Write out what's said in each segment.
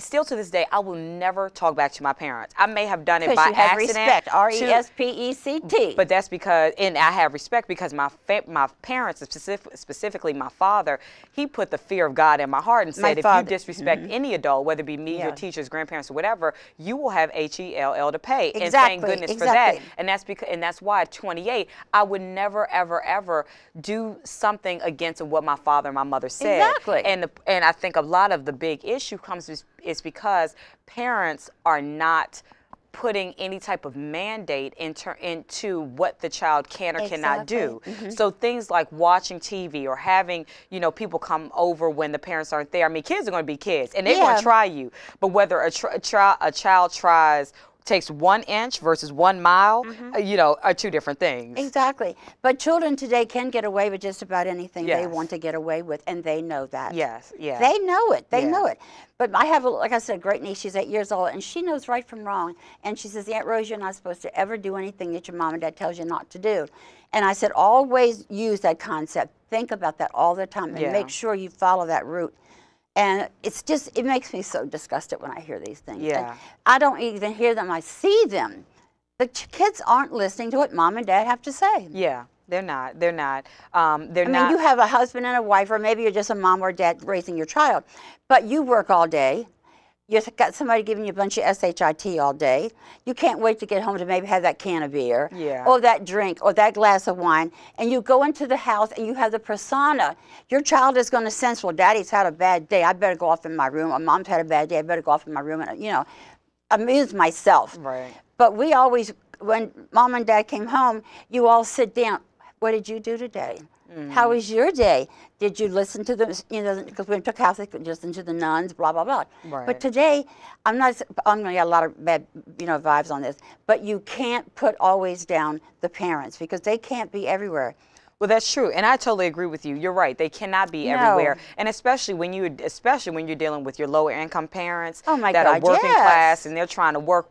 still to this day, I will never talk back to my parents. I may have done it by you have accident. Respect, R-E-S-P-E-C-T. But that's because, and I have respect because my parents, specifically my father, he put the fear of God in my heart and said, if you disrespect any adult, whether it be me, your teachers, grandparents, or whatever, you will have HELL to pay. Exactly. And thank goodness for that. And that's why at 28, I would never, ever, ever do something against what my father and my mother said. Exactly. And I think a lot of the big issue comes is because parents are not putting any type of mandate into what the child can or cannot do. So things like watching TV or having, people come over when the parents aren't there. I mean, kids are going to be kids, and they're going to try you. But whether a child takes 1 inch versus 1 mile, are two different things. Exactly. But children today can get away with just about anything they want to get away with, and they know that. Yes, yeah. They know it. They know it. But I have, like I said, a great niece. She's 8 years old, and she knows right from wrong. And she says, Aunt Rose, you're not supposed to ever do anything that your mom and dad tells you not to do. And I said, always use that concept. Think about that all the time, and make sure you follow that route. And it's just, it makes me so disgusted when I hear these things. Yeah. And I don't even hear them, I see them. The kids aren't listening to what mom and dad have to say. Yeah, they're not. They're not. I mean, you have a husband and a wife, or maybe you're just a mom or dad raising your child, but you work all day. You've got somebody giving you a bunch of SHIT all day. You can't wait to get home to maybe have that can of beer, or that drink, or that glass of wine, and you go into the house and you have the persona. Your child is going to sense, well, daddy's had a bad day. I better go off in my room. Or mom's had a bad day. I better go off in my room and, amuse myself. Right. But we always, when mom and dad came home, you all sit down. What did you do today? How was your day? Did you listen to them? Because when we took Catholic, we listened to the nuns, blah, blah, blah. Right. But today, I'm going to get a lot of bad, vibes on this, but you can't put always down the parents because they can't be everywhere. Well, that's true, and I totally agree with you. You're right; they cannot be everywhere, and especially when you're dealing with your lower income parents that are working class and they're trying to work,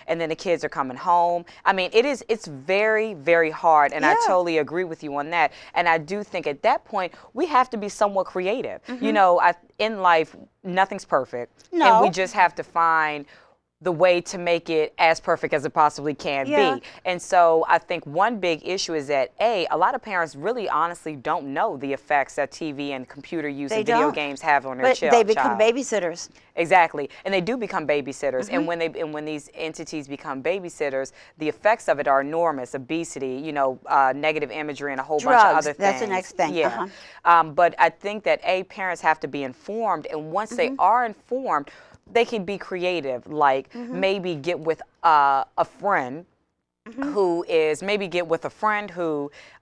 and then the kids are coming home. I mean, it's very, very hard, and I totally agree with you on that. And I do think at that point we have to be somewhat creative. In life, nothing's perfect, and we just have to find the way to make it as perfect as it possibly can be. And so I think one big issue is that, a lot of parents really honestly don't know the effects that TV and computer use and video games have on their child. They become babysitters. Exactly. And they do become babysitters. And when these entities become babysitters, the effects of it are enormous. Obesity, negative imagery, and a whole bunch of other things. That's the next thing. Yeah. But I think that, parents have to be informed, and once they are informed, they can be creative, like maybe get with a friend who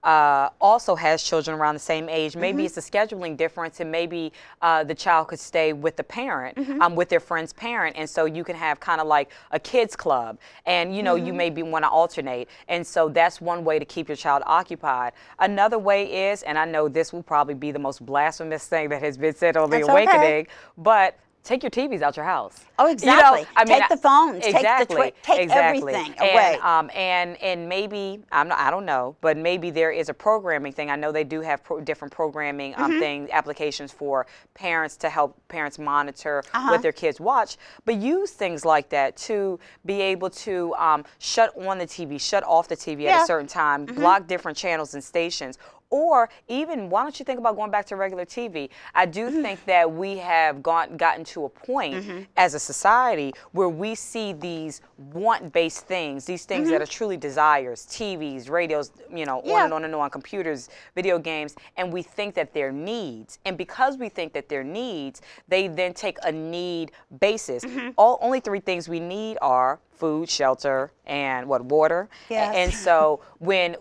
also has children around the same age. Maybe it's a scheduling difference, and maybe the child could stay with the parent, with their friend's parent, and so you can have kind of like a kids club, and you maybe want to alternate, and so that's one way to keep your child occupied. Another way is, and I know this will probably be the most blasphemous thing that has been said on The Awakening, but take your TVs out your house. Oh, exactly. Take the phones. Exactly. Take everything away. And maybe I don't know, but maybe there is a programming thing. I know they do have different programming applications for parents to help parents monitor what their kids watch. But use things like that to be able to shut on the TV, shut off the TV at a certain time, block different channels and stations. Or even, why don't you think about going back to regular TV? I do think that we have gotten to a point as a society where we see these want-based things, these things that are truly desires, TVs, radios, on and on, computers, video games, and we think that they're needs. And because we think that they're needs, they then take a need basis. Only 3 things we need are food, shelter, and water. Yes. And so we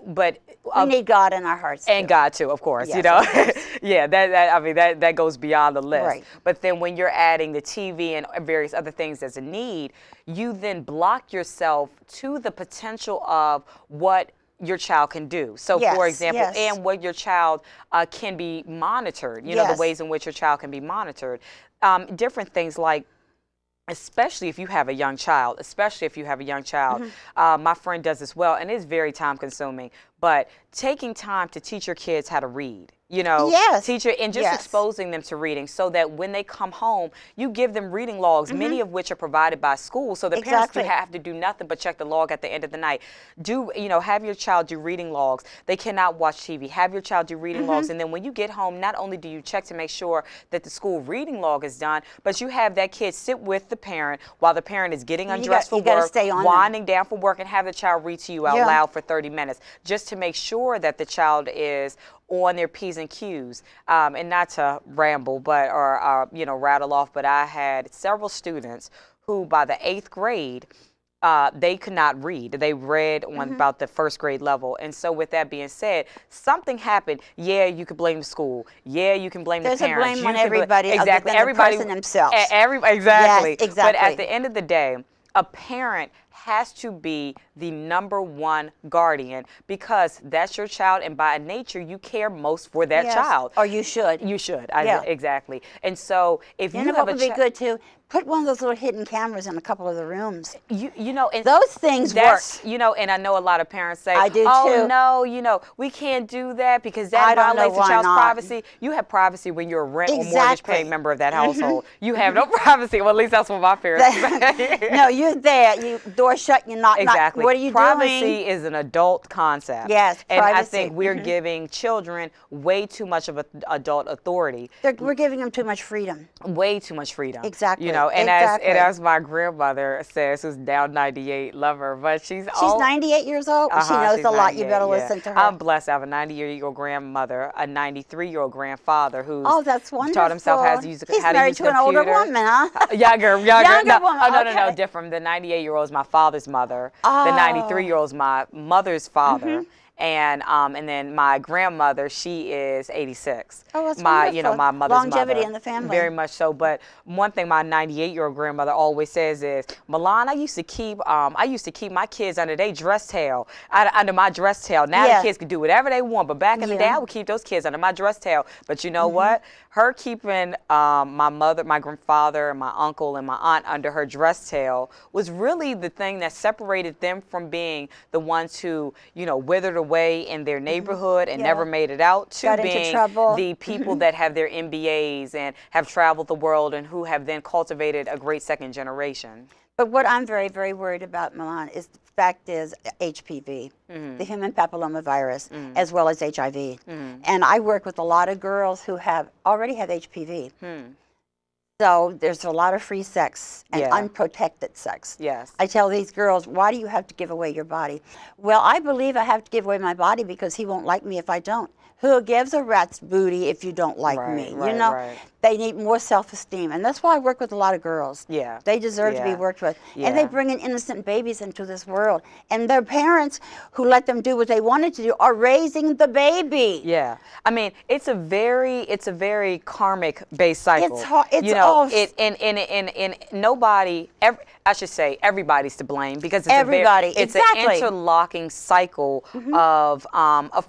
need God in our hearts too. And God too, of course. Yes, that goes beyond the list. Right. But then when you're adding the TV and various other things as a need, you then block yourself to the potential of what your child can do. So for example, and what your child can be monitored, the ways in which your child can be monitored. Different things like, especially if you have a young child, my friend does this well, and it's very time consuming, but taking time to teach your kids how to read. you know, Yes. teacher, and just exposing them to reading so that when they come home, you give them reading logs, many of which are provided by school, so the parents do have to do nothing but check the log at the end of the night. Do, you know, have your child do reading logs. They cannot watch TV. Have your child do reading logs, and then when you get home, not only do you check to make sure that the school reading log is done, but you have that kid sit with the parent while the parent is getting undressed for work, winding down for work, and have the child read to you out loud for 30 minutes, just to make sure that the child is on their P's and Q's. And not to ramble, but or you know, rattle off, but I had several students who by the 8th grade, they could not read. They read on about the 1st grade level. And so with that being said, something happened. Yeah, you could blame the school. Yeah, you can blame the parents. There's a blame on everybody, exactly. Everybody, the person themselves. Exactly. Yes, exactly. But at the end of the day, a parent has to be the #1 guardian, because that's your child, and by nature you care most for that child. Or you should. You should. Exactly. And so if you know have what would be good too? Put one of those little hidden cameras in a couple of the rooms. You know, and those things work. You know, and I know a lot of parents say, I do oh, too. no, you know, we can't do that because that violates the child's privacy. You have privacy when you're a rent or mortgage paying member of that household. You have no privacy. Well, at least that's what my parents say. No, you're there. You door shut, you're not. Exactly. What are you privacy doing? Privacy is an adult concept. Yes, and privacy. I think we're giving children way too much of an adult authority. We're giving them too much freedom. Way too much freedom. Exactly. You know, and as my grandmother says, who's now 98, love her, but she's 98 years old. She knows a lot. You better listen to her. I'm blessed. I have a 90-year-old grandmother, a 93-year-old grandfather who's that's wonderful. Taught himself how to use a computer. He's married to an older woman, huh? Younger woman. No, different. The 98-year-old is my father's mother. The 93-year-old is my mother's father. And then my grandmother, she is 86. Oh, that's wonderful. You know, my mother's longevity mother. in the family. Very much so. But one thing my 98-year-old grandmother always says is, Milan, I used to keep my kids under their dress tail, under my dress tail. Now the kids can do whatever they want, but back in the day, I would keep those kids under my dress tail. But you know what? Her keeping my mother, my grandfather, and my uncle and my aunt under her dress tail was really the thing that separated them from being the ones who, you know, withered away in their neighborhood and never made it out, to being the people that have their MBAs and have traveled the world and who have then cultivated a great second generation. But what I'm very, very worried about, Milan, is the fact is HPV, the human papillomavirus, as well as HIV. And I work with a lot of girls who already have HPV. So there's a lot of free sex and unprotected sex. Yes. I tell these girls, why do you have to give away your body? Well, I believe I have to give away my body because he won't like me if I don't. Who gives a rat's booty if you don't like me? You know, they need more self-esteem. And that's why I work with a lot of girls. Yeah. They deserve to be worked with. And they bring in innocent babies into this world. And their parents who let them do what they wanted to do are raising the baby. Yeah. I mean, it's a very karmic based cycle. It's you know, and nobody, I should say everybody's to blame, because it's an interlocking cycle of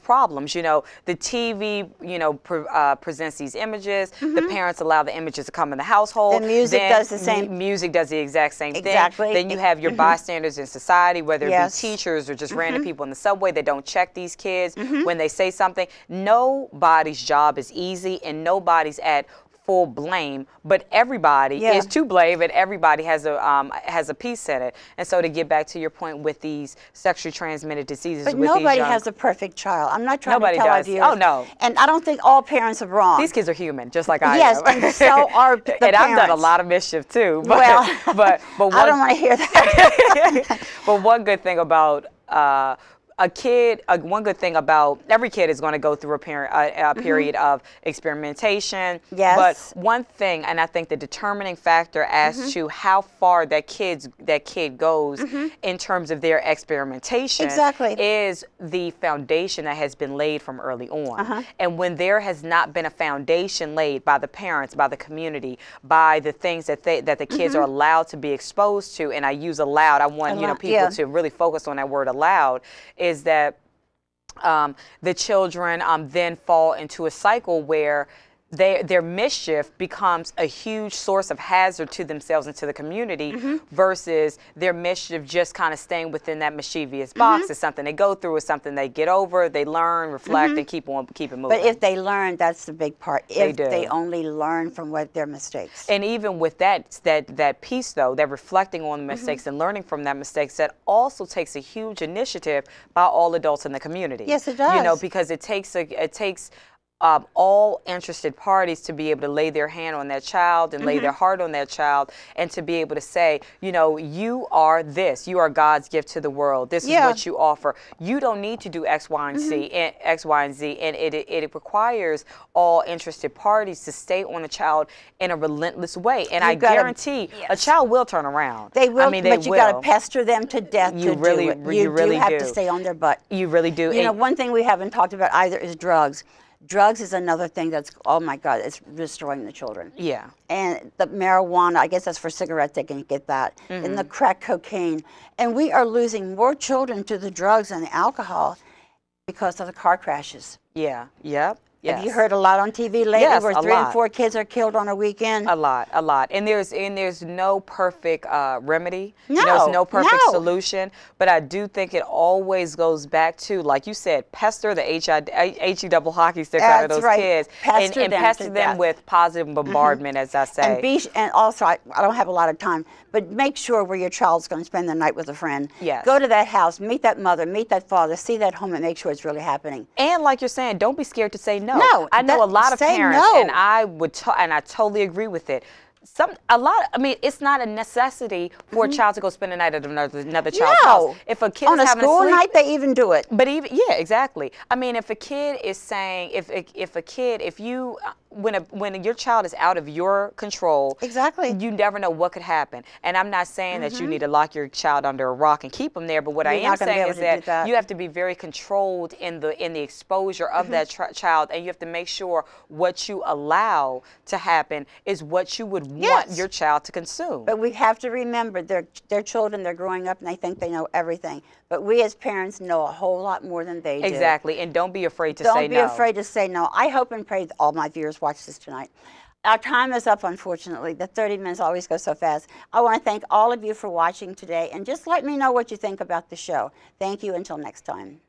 problems. You know, the TV, you know, presents these images. The parents allow the images to come in the household. The music does the same. Music does the exact same thing. Exactly. Then you have your bystanders in society, whether it be teachers or just random people in the subway that don't check these kids when they say something. Nobody's job is easy, and nobody's at full blame, but everybody is to blame, and everybody has a piece in it. And so to get back to your point with these sexually transmitted diseases, but nobody has a perfect child. I'm not trying to tell our viewers. Oh no. And I don't think all parents are wrong. These kids are human, just like I am. Yes, and so are the and parents. I've done a lot of mischief too. But, well, but I don't want to hear that. But one good thing about one good thing about every kid is going to go through a period of experimentation. Yes. But one thing, and I think the determining factor as to how far that kid goes in terms of their experimentation is the foundation that has been laid from early on. And when there has not been a foundation laid by the parents, by the community, by the things that the kids are allowed to be exposed to, and I use allowed, I want people to really focus on that word allowed, is that the children then fall into a cycle where their mischief becomes a huge source of hazard to themselves and to the community versus their mischief just kind of staying within that mischievous box. It's something they go through, it's something they get over, they learn, reflect, and keep it moving. But if they learn, that's the big part. If do. they only learn from their mistakes. And even with that piece, though, that reflecting on the mistakes and learning from that mistakes, that also takes a huge initiative by all adults in the community. Yes, it does. You know, because it takes all interested parties to be able to lay their hand on that child and lay their heart on that child, and to be able to say, you know, you are this. You are God's gift to the world. This is what you offer. You don't need to do X, Y, and Z, and it requires all interested parties to stay on a child in a relentless way. And I guarantee a child will turn around. They will, I mean, but you got to pester them to death to do it. You really have to stay on their butt. You really do. You know, one thing we haven't talked about either is drugs. Drugs is another thing that's, oh my God, it's destroying the children. Yeah. And the marijuana, I guess that's for cigarettes, they can get that. And the crack cocaine. And we are losing more children to the drugs and the alcohol because of the car crashes. Yeah. Yep. Yes. Have you heard a lot on TV lately where 3 and 4 kids are killed on a weekend? A lot. And there's no perfect remedy. No, there's no perfect solution. But I do think it always goes back to, like you said, pester the HE double hockey sticks out of those kids. And pester them with positive bombardment, as I say. And also, I don't have a lot of time, but make sure where your child's going to spend the night with a friend. Yes. Go to that house, meet that mother, meet that father, see that home, and make sure it's really happening. And like you're saying, don't be scared to say no. No, I know a lot of parents, no. and I totally agree with it. I mean, it's not a necessity for a child to go spend the night at another child's house. If a kid on is a having school a sleep, night, they even do it. But even exactly. I mean, if a kid is saying, when your child is out of your control, exactly, you never know what could happen. And I'm not saying that you need to lock your child under a rock and keep them there. But what I am saying is that you have to be very controlled in the exposure of that child, and you have to make sure what you allow to happen is what you would want your child to consume. But we have to remember, they're children, they're growing up, and they think they know everything. But we as parents know a whole lot more than they do. Exactly, and don't be afraid to say no. Don't be afraid to say no. I hope and pray that all my viewers watch this tonight. Our time is up, unfortunately. The 30 minutes always go so fast. I want to thank all of you for watching today, and just let me know what you think about the show. Thank you. Until next time.